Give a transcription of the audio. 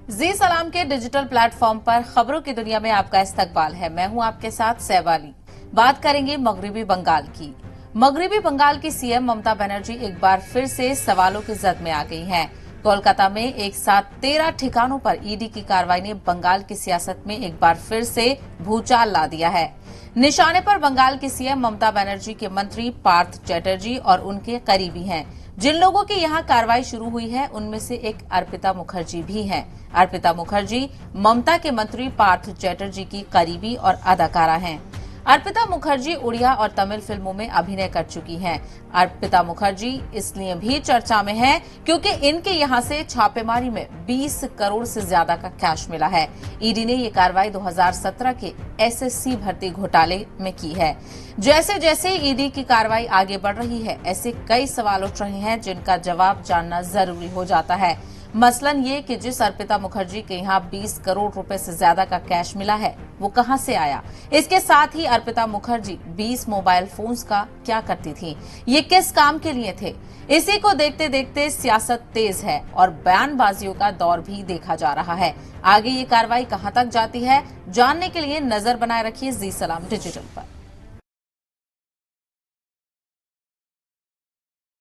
जी सलाम के digital platform पर खबरों की दुनिया में आपका इस्तकबाल है। मैं हूं आपके साथ सहवाली। बात करेंगे मगरिबी बंगाल की। मगरिबी बंगाल की सीएम ममता बनर्जी एक बार फिर से सवालों की जद में आ गई हैं। कोलकाता में एक साथ 13 ठिकानों पर ईडी की कार्रवाई ने बंगाल की सियासत में एक बार फिर से भूचाल ला दिया है। निशाने पर बंगाल की सीएम ममता बनर्जी के मंत्री पार्थ चैटर्जी और उनके करीबी हैं। जिन लोगों की यहां कार्रवाई शुरू हुई है उनमें से एक अर्पिता मुखर्जी भी हैं। अर्पिता मुखर्जी ममता के मंत्री पार्थ चैटर्जी की करीबी और अदाकारा हैं। अर्पिता मुखर्जी उड़िया और तमिल फिल्मों में अभिनय कर चुकी हैं। अर्पिता मुखर्जी इसलिए भी चर्चा में है क्योंकि इनके यहां से छापेमारी में 20 करोड़ से ज्यादा का कैश मिला है। ईडी ने ये कार्रवाई 2017 के एसएससी भर्ती घोटाले में की है। जैसे जैसे ईडी की कार्रवाई आगे बढ़ रही है, ऐसे कई सवाल उठ रहे हैं जिनका जवाब जानना जरूरी हो जाता है। मसलन ये कि जिस अर्पिता मुखर्जी के यहाँ 20 करोड़ रुपए से ज्यादा का कैश मिला है, वो कहां से आया। इसके साथ ही अर्पिता मुखर्जी 20 मोबाइल फोन्स का क्या करती थी, ये किस काम के लिए थे। इसी को देखते देखते सियासत तेज है और बयानबाजियों का दौर भी देखा जा रहा है। आगे ये कार्रवाई कहां तक जाती है, जानने के लिए नजर बनाए रखिए जी सलाम डिजिटल पर।